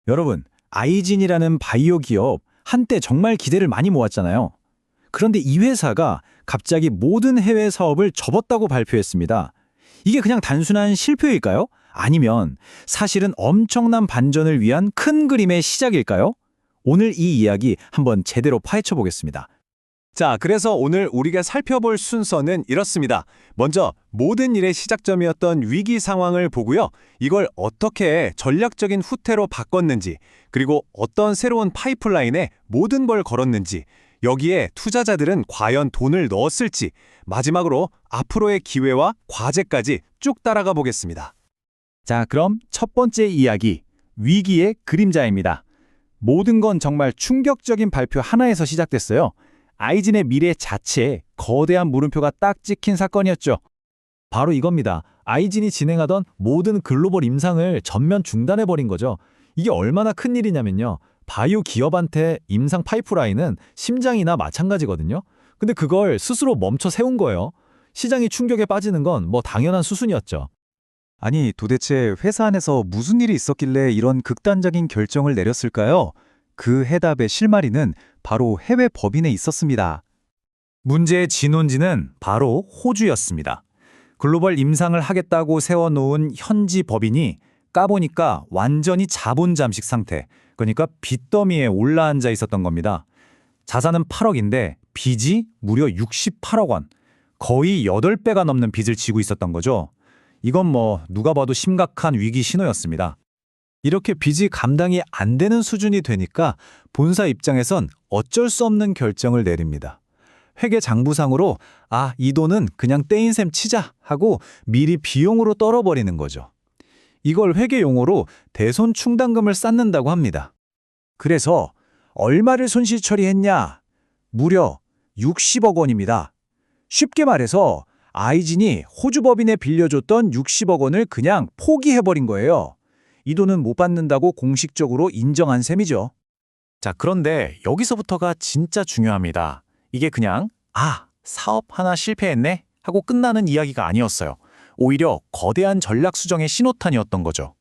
여러분, 아이진이라는 바이오 기업 한때 정말 기대를 많이 모았잖아요. 그런데 이 회사가 갑자기 모든 해외 사업을 접었다고 발표했습니다. 이게 그냥 단순한 실패일까요? 아니면 사실은 엄청난 반전을 위한 큰 그림의 시작일까요? 오늘 이 이야기 한번 제대로 파헤쳐 보겠습니다. 자, 그래서 오늘 우리가 살펴볼 순서는 이렇습니다. 먼저 모든 일의 시작점이었던 위기 상황을 보고요. 이걸 어떻게 전략적인 후퇴로 바꿨는지, 그리고 어떤 새로운 파이프라인에 모든 걸 걸었는지, 여기에 투자자들은 과연 돈을 넣었을지, 마지막으로 앞으로의 기회와 과제까지 쭉 따라가 보겠습니다. 자, 그럼 첫 번째 이야기, 위기의 그림자입니다. 모든 건 정말 충격적인 발표 하나에서 시작됐어요. 아이진의 미래 자체에 거대한 물음표가 딱 찍힌 사건이었죠. 바로 이겁니다. 아이진이 진행하던 모든 글로벌 임상을 전면 중단해버린 거죠. 이게 얼마나 큰 일이냐면요. 바이오 기업한테 임상 파이프라인은 심장이나 마찬가지거든요. 근데 그걸 스스로 멈춰 세운 거예요. 시장이 충격에 빠지는 건 뭐 당연한 수순이었죠. 아니, 도대체 회사 안에서 무슨 일이 있었길래 이런 극단적인 결정을 내렸을까요? 그 해답의 실마리는 바로 해외 법인에 있었습니다. 문제의 진원지는 바로 호주였습니다. 글로벌 임상을 하겠다고 세워놓은 현지 법인이 까보니까 완전히 자본 잠식 상태, 그러니까 빚더미에 올라앉아 있었던 겁니다. 자산은 8억인데 빚이 무려 68억 원, 거의 8배가 넘는 빚을 지고 있었던 거죠. 이건 뭐 누가 봐도 심각한 위기 신호였습니다. 이렇게 빚이 감당이 안 되는 수준이 되니까 본사 입장에선 어쩔 수 없는 결정을 내립니다. 회계 장부상으로 이 돈은 그냥 떼인 셈 치자 하고 미리 비용으로 떨어버리는 거죠. 이걸 회계 용어로 대손 충당금을 쌓는다고 합니다. 그래서 얼마를 손실 처리했냐? 무려 60억 원입니다. 쉽게 말해서 아이진이 호주 법인에 빌려줬던 60억 원을 그냥 포기해버린 거예요. 이 돈은 못 받는다고 공식적으로 인정한 셈이죠. 자, 그런데 여기서부터가 진짜 중요합니다. 이게 그냥 사업 하나 실패했네 하고 끝나는 이야기가 아니었어요. 오히려 거대한 전략 수정의 신호탄이었던 거죠.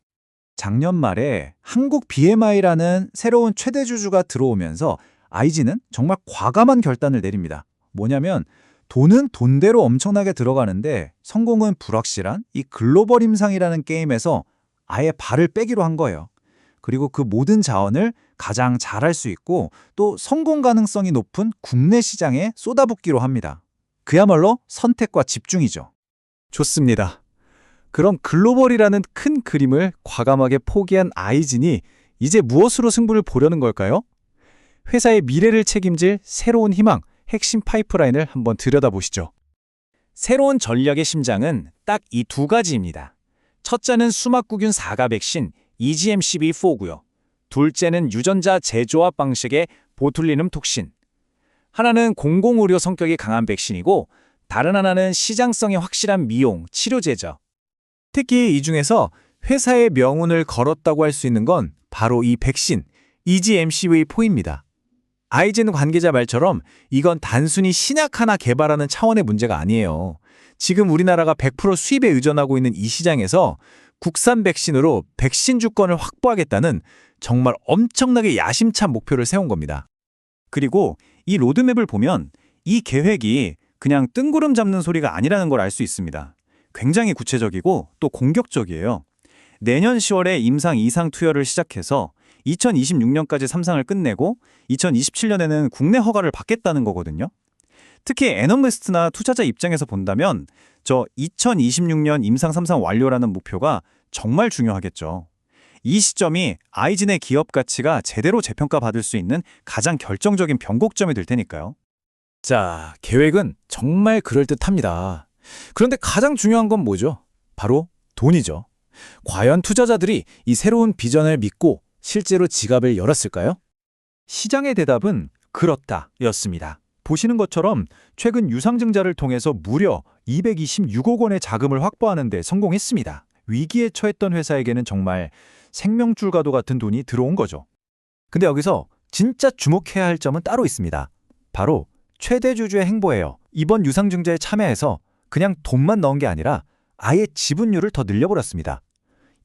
작년 말에 한국 BMI라는 새로운 최대 주주가 들어오면서 아이진은 정말 과감한 결단을 내립니다. 뭐냐면 돈은 돈대로 엄청나게 들어가는데 성공은 불확실한 이 글로벌 임상이라는 게임에서 아예 발을 빼기로 한 거예요. 그리고 그 모든 자원을 가장 잘할 수 있고 또 성공 가능성이 높은 국내 시장에 쏟아붓기로 합니다. 그야말로 선택과 집중이죠. 좋습니다. 그럼 글로벌이라는 큰 그림을 과감하게 포기한 아이진이 이제 무엇으로 승부를 보려는 걸까요? 회사의 미래를 책임질 새로운 희망, 핵심 파이프라인을 한번 들여다보시죠. 새로운 전략의 심장은 딱 이 두 가지입니다. 첫째는 수막구균 4가 백신 EGMCB4고요. 둘째는 유전자 재조합 방식의 보툴리눔 톡신. 하나는 공공의료 성격이 강한 백신이고 다른 하나는 시장성이 확실한 미용, 치료제죠. 특히 이 중에서 회사의 명운을 걸었다고 할 수 있는 건 바로 이 백신 EGMCV4입니다. 아이진 관계자 말처럼 이건 단순히 신약 하나 개발하는 차원의 문제가 아니에요. 지금 우리나라가 100% 수입에 의존하고 있는 이 시장에서 국산 백신으로 백신 주권을 확보하겠다는 정말 엄청나게 야심찬 목표를 세운 겁니다. 그리고 이 로드맵을 보면 이 계획이 그냥 뜬구름 잡는 소리가 아니라는 걸 알 수 있습니다. 굉장히 구체적이고 또 공격적이에요. 내년 10월에 임상 2상 투여를 시작해서 2026년까지 3상을 끝내고 2027년에는 국내 허가를 받겠다는 거거든요. 특히 애널리스트나 투자자 입장에서 본다면 저 2026년 임상 3상 완료라는 목표가 정말 중요하겠죠. 이 시점이 아이진의 기업 가치가 제대로 재평가받을 수 있는 가장 결정적인 변곡점이 될 테니까요. 자, 계획은 정말 그럴듯합니다. 그런데 가장 중요한 건 뭐죠? 바로 돈이죠. 과연 투자자들이 이 새로운 비전을 믿고 실제로 지갑을 열었을까요? 시장의 대답은 그렇다였습니다. 보시는 것처럼 최근 유상증자를 통해서 무려 226억 원의 자금을 확보하는 데 성공했습니다. 위기에 처했던 회사에게는 정말 생명줄과도 같은 돈이 들어온 거죠. 근데 여기서 진짜 주목해야 할 점은 따로 있습니다. 바로 최대 주주의 행보예요. 이번 유상증자에 참여해서 그냥 돈만 넣은 게 아니라 아예 지분율을 더 늘려버렸습니다.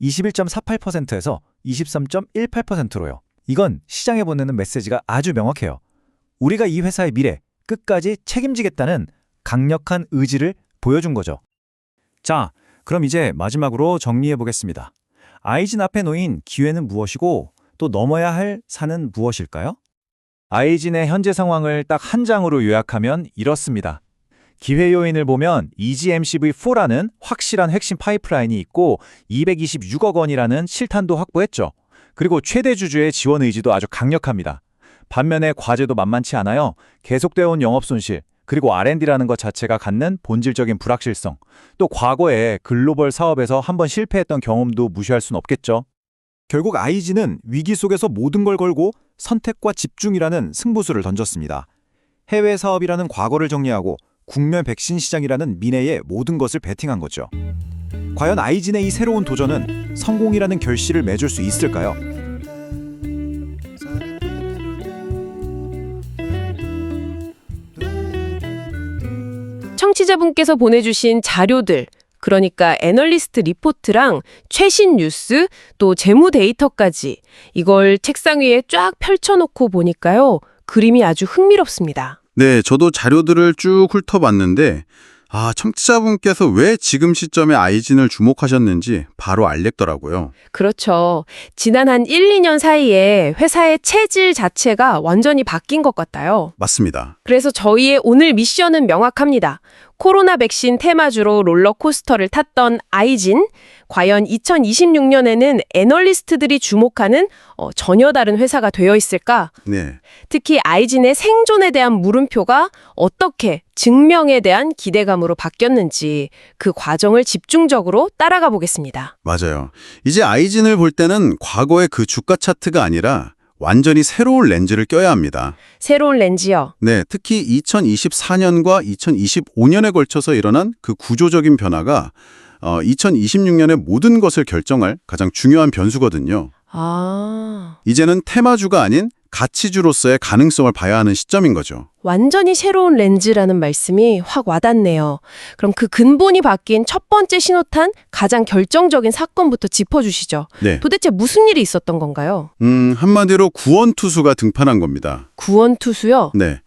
21.48%에서 23.18%로요. 이건 시장에 보내는 메시지가 아주 명확해요. 우리가 이 회사의 미래 끝까지 책임지겠다는 강력한 의지를 보여준 거죠. 자, 그럼 이제 마지막으로 정리해 보겠습니다. 아이진 앞에 놓인 기회는 무엇이고 또 넘어야 할 산은 무엇일까요? 아이진의 현재 상황을 딱 한 장으로 요약하면 이렇습니다. 기회 요인을 보면 EGMCV4라는 확실한 핵심 파이프라인이 있고 226억 원이라는 실탄도 확보했죠. 그리고 최대 주주의 지원 의지도 아주 강력합니다. 반면에 과제도 만만치 않아요. 계속되어 온 영업 손실, 그리고 R&D라는 것 자체가 갖는 본질적인 불확실성, 또 과거에 글로벌 사업에서 한번 실패했던 경험도 무시할 순 없겠죠. 결국 아이진은 위기 속에서 모든 걸 걸고 선택과 집중이라는 승부수를 던졌습니다. 해외 사업이라는 과거를 정리하고 국내 백신 시장이라는 미래의 모든 것을 베팅한 거죠. 과연 아이진의 이 새로운 도전은 성공이라는 결실을 맺을 수 있을까요? 청취자분께서 보내주신 자료들, 그러니까 애널리스트 리포트랑 최신 뉴스, 또 재무 데이터까지 이걸 책상 위에 쫙 펼쳐놓고 보니까요. 그림이 아주 흥미롭습니다. 네, 저도 자료들을 쭉 훑어봤는데 청취자분께서 왜 지금 시점에 아이진을 주목하셨는지 바로 알겠더라고요. 그렇죠. 지난 한 1, 2년 사이에 회사의 체질 자체가 완전히 바뀐 것 같아요. 맞습니다. 그래서 저희의 오늘 미션은 명확합니다. 코로나 백신 테마주로 롤러코스터를 탔던 아이진, 과연 2026년에는 애널리스트들이 주목하는 전혀 다른 회사가 되어 있을까? 네, 특히 아이진의 생존에 대한 물음표가 어떻게 증명에 대한 기대감으로 바뀌었는지 그 과정을 집중적으로 따라가 보겠습니다. 맞아요. 이제 아이진을 볼 때는 과거의 그 주가 차트가 아니라 완전히 새로운 렌즈를 껴야 합니다. 새로운 렌즈요. 네, 특히 2024년과 2025년에 걸쳐서 일어난 그 구조적인 변화가 2026년의 모든 것을 결정할 가장 중요한 변수거든요. 이제는 테마주가 아닌 가치주로서의 가능성을 봐야 하는 시점인 거죠. 완전히 새로운 렌즈라는 말씀이 확 와닿네요. 그럼 그 근본이 바뀐 첫 번째 신호탄, 가장 결정적인 사건부터 짚어주시죠. 네. 도대체 무슨 일이 있었던 건가요? 한마디로 구원투수가 등판한 겁니다. 구원투수요? 네.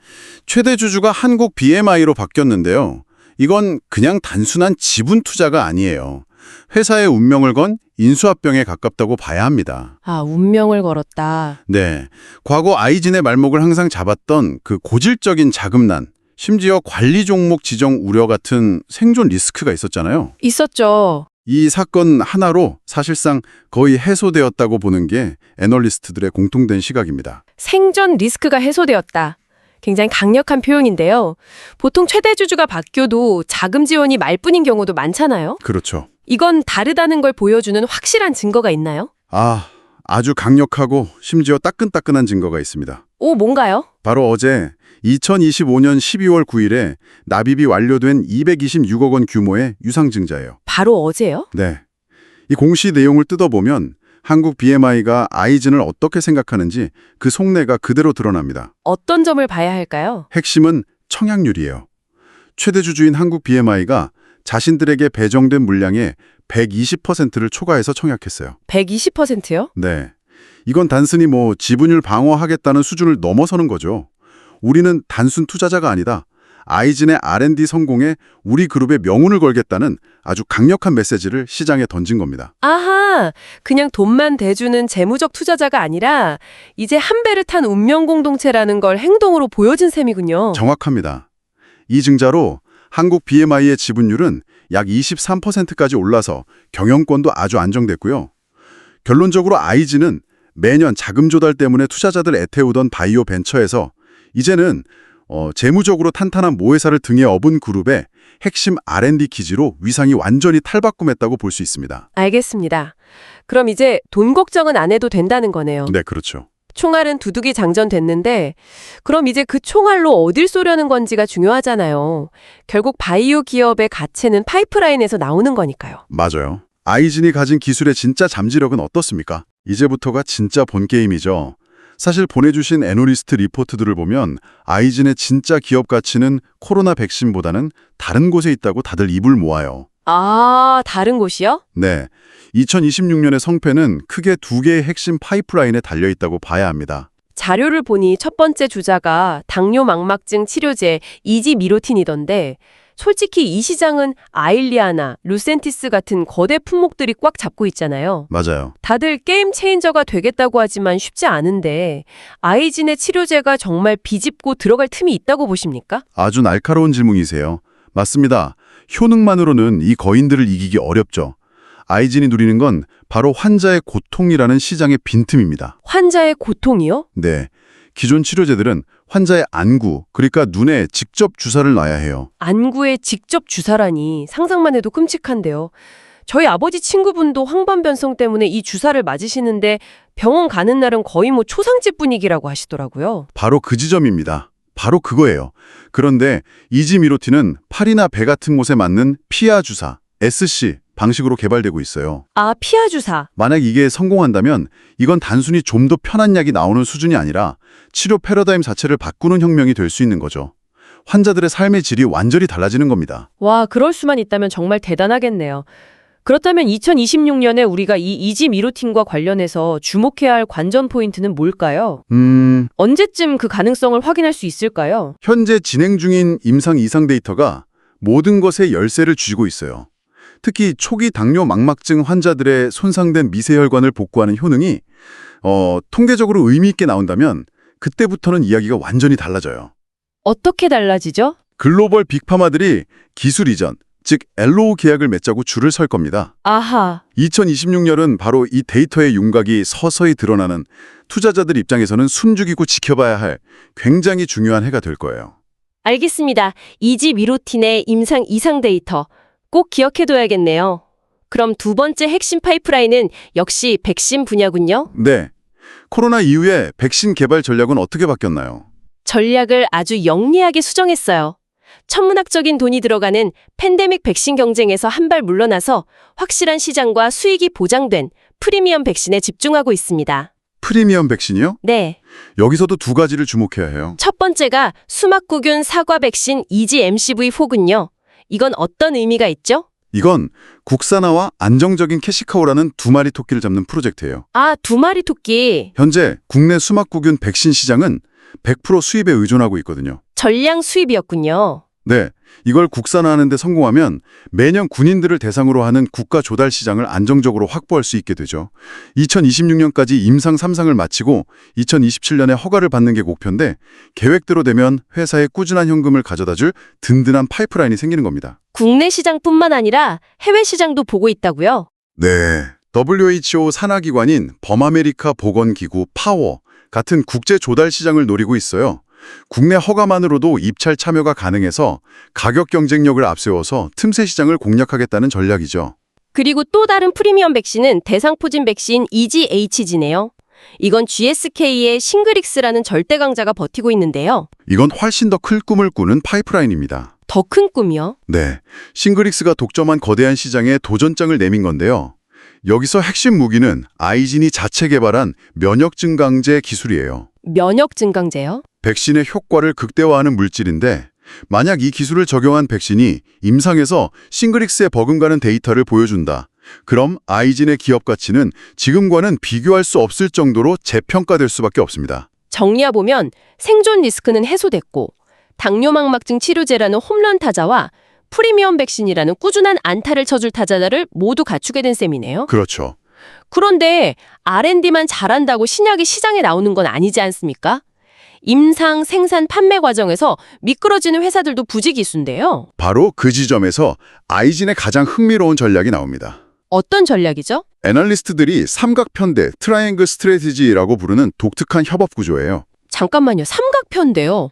최대 주주가 한국 BMI로 바뀌었는데요. 이건 그냥 단순한 지분 투자가 아니에요. 회사의 운명을 건 인수합병에 가깝다고 봐야 합니다. 운명을 걸었다. 네. 과거 아이진의 말목을 항상 잡았던 그 고질적인 자금난, 심지어 관리 종목 지정 우려 같은 생존 리스크가 있었잖아요. 있었죠. 이 사건 하나로 사실상 거의 해소되었다고 보는 게 애널리스트들의 공통된 시각입니다. 생존 리스크가 해소되었다. 굉장히 강력한 표현인데요. 보통 최대 주주가 바뀌어도 자금 지원이 말뿐인 경우도 많잖아요. 그렇죠. 이건 다르다는 걸 보여주는 확실한 증거가 있나요? 아주 강력하고 심지어 따끈따끈한 증거가 있습니다. 뭔가요? 바로 어제 2025년 12월 9일에 납입이 완료된 226억 원 규모의 유상증자예요. 바로 어제요? 네. 이 공시 내용을 뜯어보면 한국 BMI가 아이진을 어떻게 생각하는지 그 속내가 그대로 드러납니다. 어떤 점을 봐야 할까요? 핵심은 청약률이에요. 최대 주주인 한국 BMI가 자신들에게 배정된 물량의 120%를 초과해서 청약했어요. 120%요? 네. 이건 단순히 지분율 방어하겠다는 수준을 넘어서는 거죠. 우리는 단순 투자자가 아니다. 아이진의 R&D 성공에 우리 그룹의 명운을 걸겠다는 아주 강력한 메시지를 시장에 던진 겁니다. 아하, 그냥 돈만 대주는 재무적 투자자가 아니라 이제 한 배를 탄 운명 공동체라는 걸 행동으로 보여준 셈이군요. 정확합니다. 이 증자로 한국 BMI의 지분율은 약 23%까지 올라서 경영권도 아주 안정됐고요. 결론적으로 아이진은 매년 자금 조달 때문에 투자자들 애태우던 바이오 벤처에서 이제는 재무적으로 탄탄한 모회사를 등에 업은 그룹의 핵심 R&D 기지로 위상이 완전히 탈바꿈했다고 볼 수 있습니다. 알겠습니다. 그럼 이제 돈 걱정은 안 해도 된다는 거네요. 네, 그렇죠. 총알은 두둑이 장전됐는데 그럼 이제 그 총알로 어딜 쏘려는 건지가 중요하잖아요. 결국 바이오 기업의 가치는 파이프라인에서 나오는 거니까요. 맞아요. 아이진이 가진 기술의 진짜 잠재력은 어떻습니까? 이제부터가 진짜 본 게임이죠. 사실 보내주신 애널리스트 리포트들을 보면 아이진의 진짜 기업 가치는 코로나 백신보다는 다른 곳에 있다고 다들 입을 모아요. 다른 곳이요? 네. 2026년의 성패는 크게 두 개의 핵심 파이프라인에 달려있다고 봐야 합니다. 자료를 보니 첫 번째 주자가 당뇨 망막증 치료제 이지미로틴이던데 솔직히 이 시장은 아일리아나, 루센티스 같은 거대 품목들이 꽉 잡고 있잖아요. 맞아요. 다들 게임 체인저가 되겠다고 하지만 쉽지 않은데 아이진의 치료제가 정말 비집고 들어갈 틈이 있다고 보십니까? 아주 날카로운 질문이세요. 맞습니다. 효능만으로는 이 거인들을 이기기 어렵죠. 아이진이 누리는 건 바로 환자의 고통이라는 시장의 빈틈입니다. 환자의 고통이요? 네. 기존 치료제들은 환자의 안구, 그러니까 눈에 직접 주사를 놔야 해요. 안구에 직접 주사라니 상상만 해도 끔찍한데요. 저희 아버지 친구분도 황반변성 때문에 이 주사를 맞으시는데 병원 가는 날은 거의 뭐 초상집 분위기라고 하시더라고요. 바로 그 지점입니다. 바로 그거예요. 그런데 이지미로틴은 팔이나 배 같은 곳에 맞는 피하 주사, SC 방식으로 개발되고 있어요. 아, 피하 주사. 만약 이게 성공한다면 이건 단순히 좀 더 편한 약이 나오는 수준이 아니라 치료 패러다임 자체를 바꾸는 혁명이 될 수 있는 거죠. 환자들의 삶의 질이 완전히 달라지는 겁니다. 와, 그럴 수만 있다면 정말 대단하겠네요. 그렇다면 2026년에 우리가 이 이지미로틴과 관련해서 주목해야 할 관전 포인트는 뭘까요? 언제쯤 그 가능성을 확인할 수 있을까요? 현재 진행 중인 임상 이상 데이터가 모든 것에 열쇠를 쥐고 있어요. 특히 초기 당뇨 망막증 환자들의 손상된 미세혈관을 복구하는 효능이 통계적으로 의미 있게 나온다면 그때부터는 이야기가 완전히 달라져요. 어떻게 달라지죠? 글로벌 빅파마들이 기술 이전, 즉 LOE 계약을 맺자고 줄을 설 겁니다. 아하. 2026년은 바로 이 데이터의 윤곽이 서서히 드러나는 투자자들 입장에서는 숨죽이고 지켜봐야 할 굉장히 중요한 해가 될 거예요. 알겠습니다. 이지미로틴의 임상 이상 데이터 꼭 기억해둬야겠네요. 그럼 두 번째 핵심 파이프라인은 역시 백신 분야군요. 네. 코로나 이후에 백신 개발 전략은 어떻게 바뀌었나요? 전략을 아주 영리하게 수정했어요. 천문학적인 돈이 들어가는 팬데믹 백신 경쟁에서 한 발 물러나서 확실한 시장과 수익이 보장된 프리미엄 백신에 집중하고 있습니다. 프리미엄 백신이요? 네. 여기서도 두 가지를 주목해야 해요. 첫 번째가 수막구균 사과 백신 EG-MCV4군요. 이건 어떤 의미가 있죠? 이건 국산화와 안정적인 캐시카우라는 두 마리 토끼를 잡는 프로젝트예요. 아, 두 마리 토끼. 현재 국내 수막구균 백신 시장은 100% 수입에 의존하고 있거든요. 전량 수입이었군요. 네, 이걸 국산화하는 데 성공하면 매년 군인들을 대상으로 하는 국가 조달 시장을 안정적으로 확보할 수 있게 되죠. 2026년까지 임상 3상을 마치고 2027년에 허가를 받는 게 목표인데 계획대로 되면 회사에 꾸준한 현금을 가져다줄 든든한 파이프라인이 생기는 겁니다. 국내 시장뿐만 아니라 해외 시장도 보고 있다고요? 네, WHO 산하기관인 범아메리카 보건기구 파워 같은 국제 조달 시장을 노리고 있어요. 국내 허가만으로도 입찰 참여가 가능해서 가격 경쟁력을 앞세워서 틈새 시장을 공략하겠다는 전략이죠. 그리고 또 다른 프리미엄 백신은 대상포진 백신 EGHG네요. 이건 GSK의 싱그릭스라는 절대 강자가 버티고 있는데요. 이건 훨씬 더 큰 꿈을 꾸는 파이프라인입니다. 더 큰 꿈이요? 네, 싱그릭스가 독점한 거대한 시장에 도전장을 내민 건데요. 여기서 핵심 무기는 아이진이 자체 개발한 면역 증강제 기술이에요. 면역 증강제요? 백신의 효과를 극대화하는 물질인데 만약 이 기술을 적용한 백신이 임상에서 싱그릭스에 버금가는 데이터를 보여준다. 그럼 아이진의 기업 가치는 지금과는 비교할 수 없을 정도로 재평가될 수밖에 없습니다. 정리해보면 생존 리스크는 해소됐고 당뇨 망막증 치료제라는 홈런 타자와 프리미엄 백신이라는 꾸준한 안타를 쳐줄 타자들을 모두 갖추게 된 셈이네요. 그렇죠. 그런데 R&D만 잘한다고 신약이 시장에 나오는 건 아니지 않습니까? 임상, 생산, 판매 과정에서 미끄러지는 회사들도 부지기수인데요. 바로 그 지점에서 아이진의 가장 흥미로운 전략이 나옵니다. 어떤 전략이죠? 애널리스트들이 삼각편대, 트라이앵글 스트래티지라고 부르는 독특한 협업 구조예요. 잠깐만요. 삼각편인데요.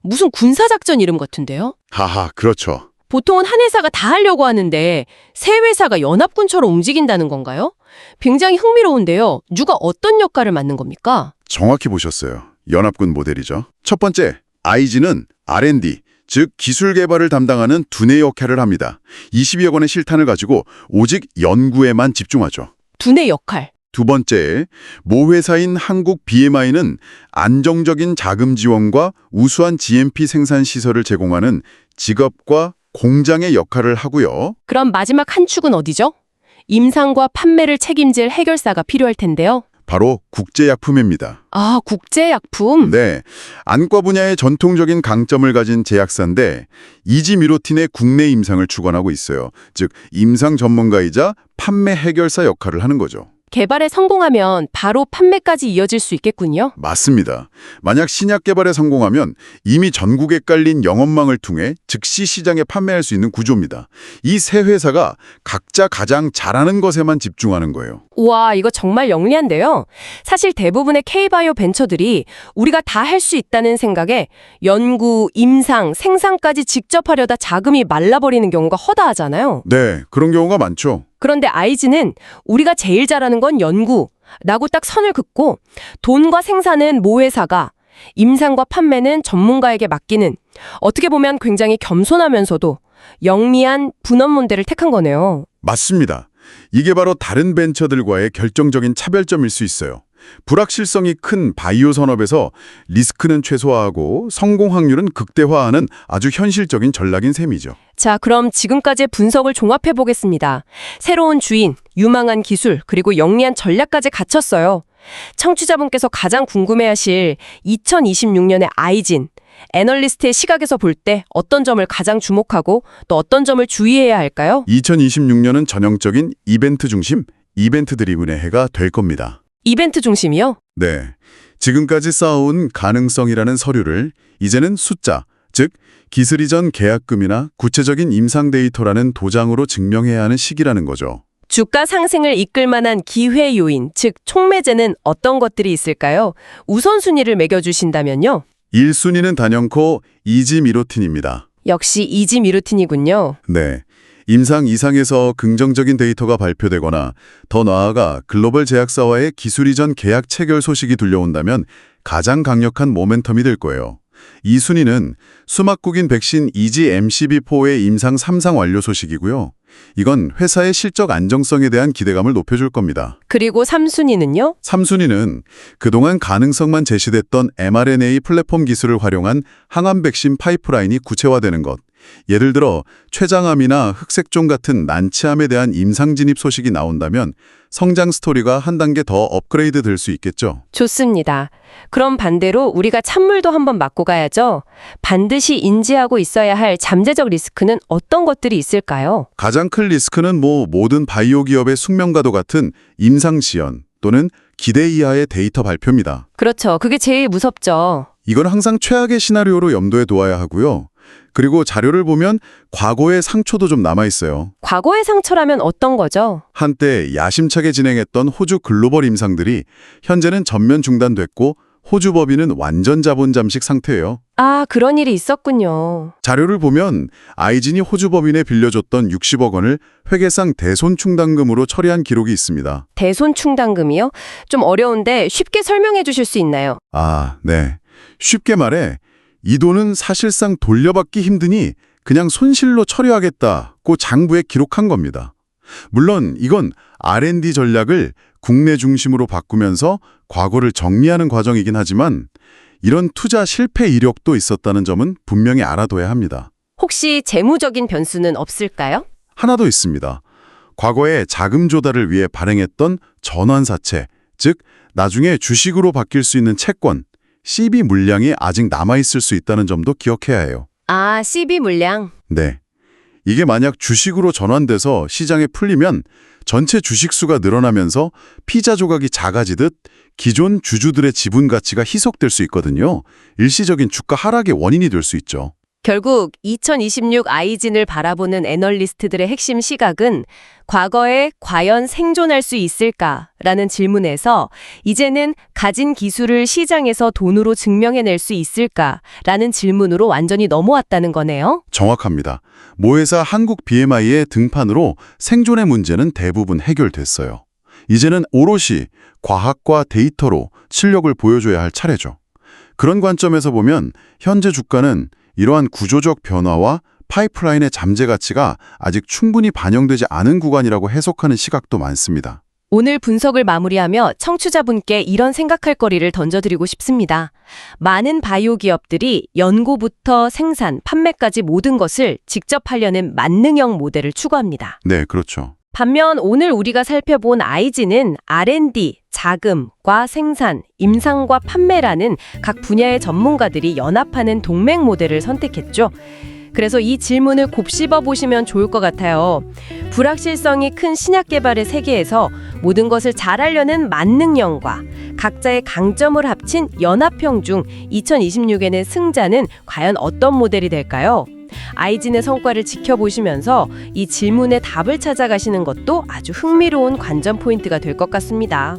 무슨 군사작전 이름 같은데요? 하하, 그렇죠. 보통은 한 회사가 다 하려고 하는데 세 회사가 연합군처럼 움직인다는 건가요? 굉장히 흥미로운데요. 누가 어떤 역할을 맡는 겁니까? 정확히 보셨어요. 연합군 모델이죠. 첫 번째, 아이진은 R&D, 즉 기술 개발을 담당하는 두뇌 역할을 합니다. 20여 건의 실탄을 가지고 오직 연구에만 집중하죠. 두뇌 역할. 두 번째, 모 회사인 한국 BMI는 안정적인 자금 지원과 우수한 GMP 생산 시설을 제공하는 직업과 공장의 역할을 하고요. 그럼 마지막 한 축은 어디죠? 임상과 판매를 책임질 해결사가 필요할 텐데요. 바로 국제약품입니다. 아, 국제약품? 네, 안과 분야의 전통적인 강점을 가진 제약사인데 이지미로틴의 국내 임상을 주관하고 있어요. 즉, 임상 전문가이자 판매 해결사 역할을 하는 거죠. 개발에 성공하면 바로 판매까지 이어질 수 있겠군요. 맞습니다. 만약 신약 개발에 성공하면 이미 전국에 깔린 영업망을 통해 즉시 시장에 판매할 수 있는 구조입니다. 이 세 회사가 각자 가장 잘하는 것에만 집중하는 거예요. 우와, 이거 정말 영리한데요. 사실 대부분의 K바이오 벤처들이 우리가 다 할 수 있다는 생각에 연구, 임상, 생산까지 직접 하려다 자금이 말라버리는 경우가 허다하잖아요. 네, 그런 경우가 많죠. 그런데 아이즈는 우리가 제일 잘하는 건 연구라고 딱 선을 긋고 돈과 생산은 모 회사가, 임상과 판매는 전문가에게 맡기는, 어떻게 보면 굉장히 겸손하면서도 영리한 분업 모델을 택한 거네요. 맞습니다. 이게 바로 다른 벤처들과의 결정적인 차별점일 수 있어요. 불확실성이 큰 바이오 산업에서 리스크는 최소화하고 성공 확률은 극대화하는 아주 현실적인 전략인 셈이죠. 자, 그럼 지금까지의 분석을 종합해 보겠습니다. 새로운 주인, 유망한 기술, 그리고 영리한 전략까지 갖췄어요. 청취자분께서 가장 궁금해하실 2026년의 아이진, 애널리스트의 시각에서 볼 때 어떤 점을 가장 주목하고 또 어떤 점을 주의해야 할까요? 2026년은 전형적인 이벤트 중심, 이벤트 드리븐의 해가 될 겁니다. 이벤트 중심이요? 네. 지금까지 쌓아온 가능성이라는 서류를 이제는 숫자, 즉 기술 이전 계약금이나 구체적인 임상 데이터라는 도장으로 증명해야 하는 시기라는 거죠. 주가 상승을 이끌 만한 기회 요인, 즉 촉매제는 어떤 것들이 있을까요? 우선순위를 매겨주신다면요? 1순위는 단연코 이지미로틴입니다. 역시 이지미루틴이군요. 네. 임상 이상에서 긍정적인 데이터가 발표되거나 더 나아가 글로벌 제약사와의 기술 이전 계약 체결 소식이 들려온다면 가장 강력한 모멘텀이 될 거예요. 이 순위는 수막국인 백신 EG-MCV4의 임상 3상 완료 소식이고요. 이건 회사의 실적 안정성에 대한 기대감을 높여줄 겁니다. 그리고 3순위는요? 3순위는 그동안 가능성만 제시됐던 mRNA 플랫폼 기술을 활용한 항암 백신 파이프라인이 구체화되는 것. 예를 들어 췌장암이나 흑색종 같은 난치암에 대한 임상 진입 소식이 나온다면 성장 스토리가 한 단계 더 업그레이드 될 수 있겠죠. 좋습니다. 그럼 반대로 우리가 찬물도 한번 맞고 가야죠. 반드시 인지하고 있어야 할 잠재적 리스크는 어떤 것들이 있을까요? 가장 큰 리스크는 모든 바이오 기업의 숙명과도 같은 임상 지연 또는 기대 이하의 데이터 발표입니다. 그렇죠. 그게 제일 무섭죠. 이건 항상 최악의 시나리오로 염두에 두어야 하고요. 그리고 자료를 보면 과거의 상처도 좀 남아있어요. 과거의 상처라면 어떤 거죠? 한때 야심차게 진행했던 호주 글로벌 임상들이 현재는 전면 중단됐고 호주 법인은 완전 자본 잠식 상태예요. 아, 그런 일이 있었군요. 자료를 보면 아이진이 호주 법인에 빌려줬던 60억 원을 회계상 대손 충당금으로 처리한 기록이 있습니다. 대손 충당금이요? 좀 어려운데 쉽게 설명해 주실 수 있나요? 아, 네. 쉽게 말해 이 돈은 사실상 돌려받기 힘드니 그냥 손실로 처리하겠다고 장부에 기록한 겁니다. 물론 이건 R&D 전략을 국내 중심으로 바꾸면서 과거를 정리하는 과정이긴 하지만 이런 투자 실패 이력도 있었다는 점은 분명히 알아둬야 합니다. 혹시 재무적인 변수는 없을까요? 하나 더 있습니다. 과거에 자금 조달을 위해 발행했던 전환사채, 즉 나중에 주식으로 바뀔 수 있는 채권, CB 물량이 아직 남아있을 수 있다는 점도 기억해야 해요. 아, CB 물량. 네. 이게 만약 주식으로 전환돼서 시장에 풀리면 전체 주식 수가 늘어나면서 피자 조각이 작아지듯 기존 주주들의 지분 가치가 희석될 수 있거든요. 일시적인 주가 하락의 원인이 될 수 있죠. 결국 2026 아이진을 바라보는 애널리스트들의 핵심 시각은 과거에 과연 생존할 수 있을까라는 질문에서 이제는 가진 기술을 시장에서 돈으로 증명해낼 수 있을까라는 질문으로 완전히 넘어왔다는 거네요. 정확합니다. 모회사 한국 BMI의 등판으로 생존의 문제는 대부분 해결됐어요. 이제는 오롯이 과학과 데이터로 실력을 보여줘야 할 차례죠. 그런 관점에서 보면 현재 주가는 이러한 구조적 변화와 파이프라인의 잠재 가치가 아직 충분히 반영되지 않은 구간이라고 해석하는 시각도 많습니다. 오늘 분석을 마무리하며 청취자분께 이런 생각할 거리를 던져드리고 싶습니다. 많은 바이오 기업들이 연구부터 생산, 판매까지 모든 것을 직접 하려는 만능형 모델을 추구합니다. 네, 그렇죠. 반면 오늘 우리가 살펴본 아이진은 R&D, 자금과 생산, 임상과 판매라는 각 분야의 전문가들이 연합하는 동맹 모델을 선택했죠. 그래서 이 질문을 곱씹어 보시면 좋을 것 같아요. 불확실성이 큰 신약 개발의 세계에서 모든 것을 잘하려는 만능형과 각자의 강점을 합친 연합형 중 2026에는 승자는 과연 어떤 모델이 될까요? 아이진의 성과를 지켜보시면서 이 질문의 답을 찾아가시는 것도 아주 흥미로운 관전 포인트가 될 것 같습니다.